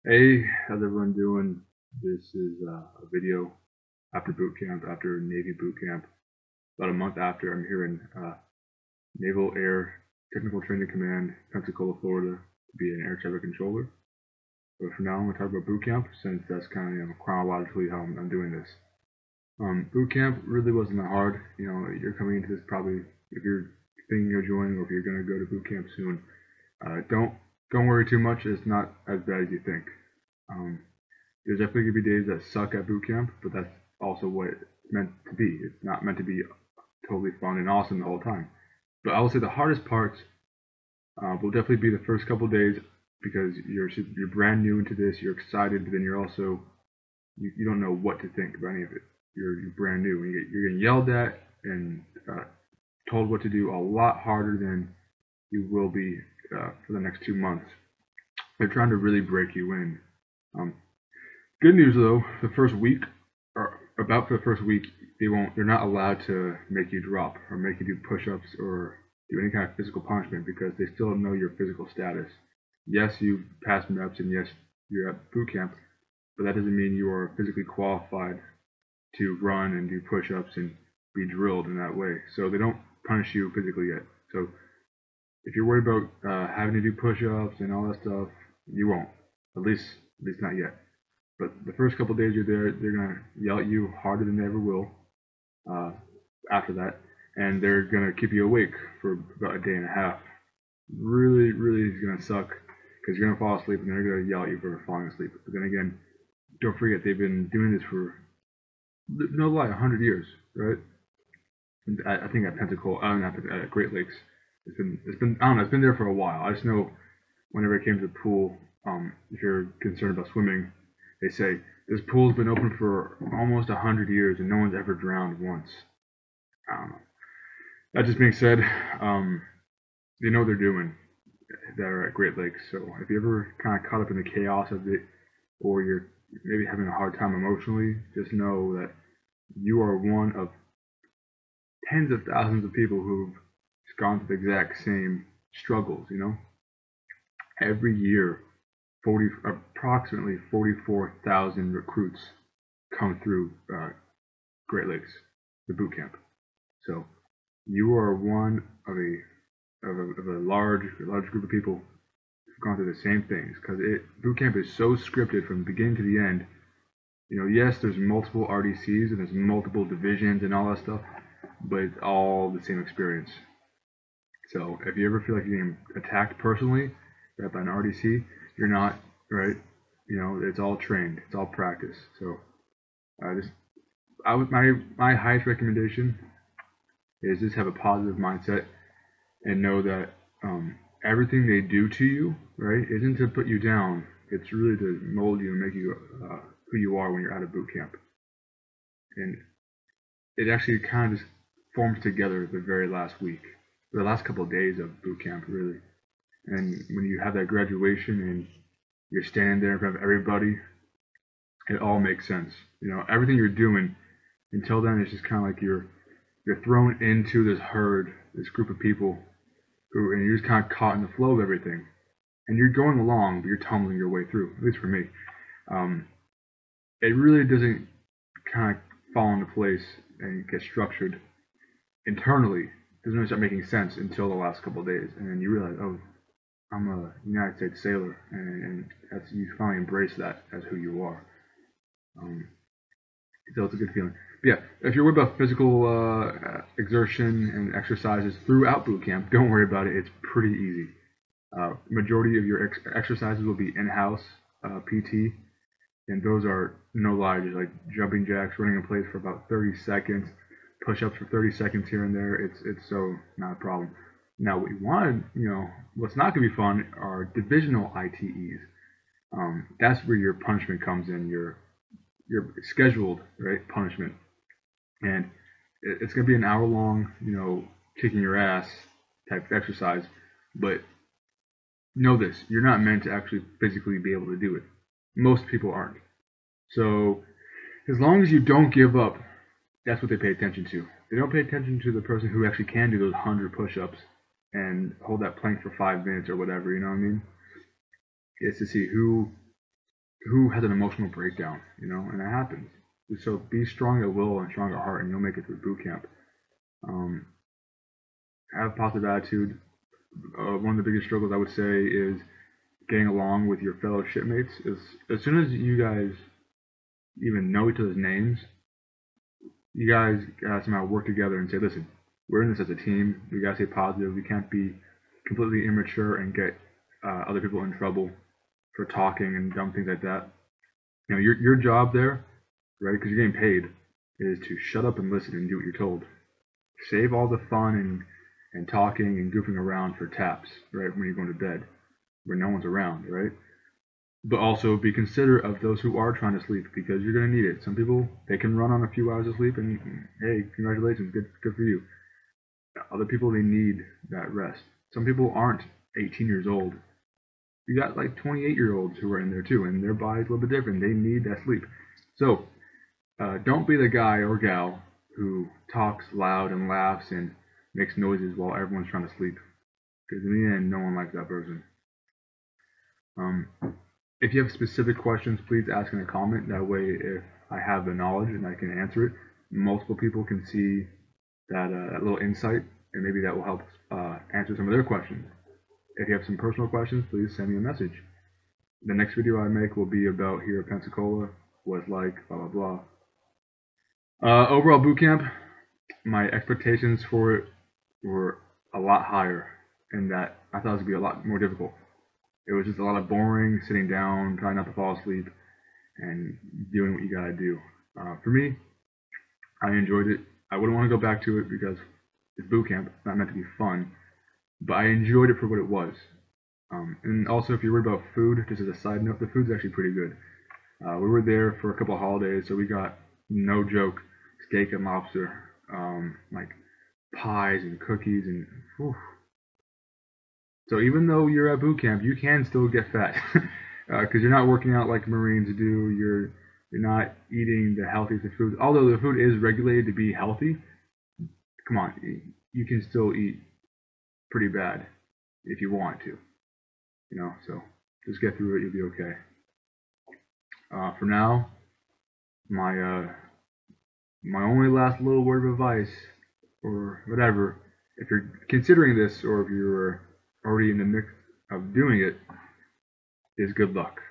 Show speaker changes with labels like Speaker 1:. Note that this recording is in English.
Speaker 1: Hey, how's everyone doing? This is a video after boot camp, after Navy boot camp. About a month after, I'm here in Naval Air Technical Training Command, Pensacola, Florida, to be an air traffic controller. But for now, I'm going to talk about boot camp since that's kind of chronologically how I'm doing this. Boot camp really wasn't that hard. You're coming into this probably if you're thinking of joining or if you're going to go to boot camp soon. Don't worry too much. It's not as bad as you think. Um, there's definitely gonna be days that suck at boot camp, but that's also what it's meant to be. It's not meant to be totally fun and awesome the whole time. But I will say the hardest parts will definitely be the first couple days because you're brand new into this. You're excited, but then you're also you don't know what to think about any of it. You're brand new. And you're getting yelled at and told what to do a lot harder than you will be for the next 2 months. They're trying to really break you in. Um, Good news though, the first week or about for the first week, they're not allowed to make you drop or make you do push-ups or do any kind of physical punishment because they still know your physical status. Yes, you passed reps and yes, you're at boot camp, but that doesn't mean you are physically qualified to run and do push-ups and be drilled in that way. So they don't punish you physically yet. So if you're worried about having to do push-ups and all that stuff, you won't. At least not yet. But the first couple of days you're there, they're gonna yell at you harder than they ever will. Uh, After that, and they're gonna keep you awake for about a day and a half. Really, really is gonna suck because you're gonna fall asleep and they're gonna yell at you for falling asleep. But then again, don't forget they've been doing this for no lie, 100 years, right? I think at Pensacola, not at Great Lakes, it's been I don't know, it's been there for a while. I just know whenever it came to the pool, if you're concerned about swimming, they say this pool's been open for almost 100 years and no one's ever drowned once. I don't know. That just being said, they know what they're doing that are at Great Lakes. So if you ever kind of caught up in the chaos of it, or you're maybe having a hard time emotionally, just know that you are one of tens of thousands of people who've gone through the exact same struggles. Every year, approximately 44,000 recruits come through Great Lakes, the boot camp. So you are one of a large group of people who've gone through the same things because boot camp is so scripted from the beginning to the end. Yes, there's multiple RDCs and there's multiple divisions and all that stuff, but it's all the same experience. So if you ever feel like you're getting attacked personally by an RDC, you're not, right? It's all trained, it's all practice. So just my highest recommendation is just have a positive mindset and know that everything they do to you, right, isn't to put you down. It's really to mold you and make you who you are when you're out of boot camp. And it actually kind of just forms together the very last week, the last couple of days of boot camp, really. And when you have that graduation and you're standing there in front of everybody, it all makes sense. Everything you're doing until then is just kind of like you're thrown into this herd, this group of people and you're just kind of caught in the flow of everything. And you're going along, but you're tumbling your way through. At least for me, um, it really doesn't kind of fall into place and get structured internally. It doesn't really start making sense until the last couple of days, and then you realize, oh, I'm a United States sailor, and that's you finally embrace that as who you are. Um, so it's a good feeling. But yeah, if you're worried about physical exertion and exercises throughout boot camp, don't worry about it. It's pretty easy. Majority of your exercises will be in-house PT, and those are no lie, just like jumping jacks, running in place for about 30 seconds, push-ups for 30 seconds here and there. It's so not a problem. Now, what you want, what's not going to be fun are divisional ITEs. That's where your punishment comes in. Your scheduled right punishment, and it's going to be an hour long, kicking your ass type of exercise. But know this: you're not meant to actually physically be able to do it. Most people aren't. So as long as you don't give up, that's what they pay attention to. They don't pay attention to the person who actually can do those 100 push-ups and hold that plank for 5 minutes or whatever. You know what I mean? It's to see who who has an emotional breakdown, you know, and it happens. So be strong at will and strong at heart, and you'll make it through boot camp. Have positive attitude. One of the biggest struggles I would say is getting along with your fellow shipmates. Is as soon as you guys even know each other's names, you guys gotta somehow work together and say, listen, we're in this as a team. We gotta stay positive. We can't be completely immature and get other people in trouble for talking and dumb things like that. You know, your job there, right? Because you're getting paid, is to shut up and listen and do what you're told. Save all the fun and talking and goofing around for taps, right? When you're going to bed, where no one's around, right? But also be considerate of those who are trying to sleep, because you're going to need it. Some people, they can run on a few hours of sleep, and hey, congratulations, good for you. Other people, they need that rest. Some people aren't 18 years old. You got like 28-year-olds who are in there too, and their body's a little bit different. They need that sleep. So don't be the guy or gal who talks loud and laughs and makes noises while everyone's trying to sleep, because in the end, no one likes that person. If you have specific questions, please ask in a comment. That way, if I have the knowledge and I can answer it, multiple people can see that, that little insight, and maybe that will help answer some of their questions. If you have some personal questions, please send me a message. The next video I make will be about here at Pensacola, what it's like, blah, blah, blah. Overall boot camp, my expectations for it were a lot higher, in that I thought it was going to be a lot more difficult. It was just a lot of boring, sitting down, trying not to fall asleep, and doing what you gotta do. For me, I enjoyed it. I wouldn't want to go back to it because it's boot camp. It's not meant to be fun, but I enjoyed it for what it was. And also, if you're worried about food, just as a side note, the food's actually pretty good. We were there for a couple of holidays, so we got, no joke, steak and lobster, like pies and cookies, and whew. So even though you're at boot camp, you can still get fat because you're not working out like Marines do. You're not eating the healthiest of foods. Although the food is regulated to be healthy, come on, you can still eat pretty bad if you want to. You know, so just get through it. You'll be okay. For now, my only last little word of advice, or whatever, if you're considering this, or if you're already in the mix of doing it, is good luck.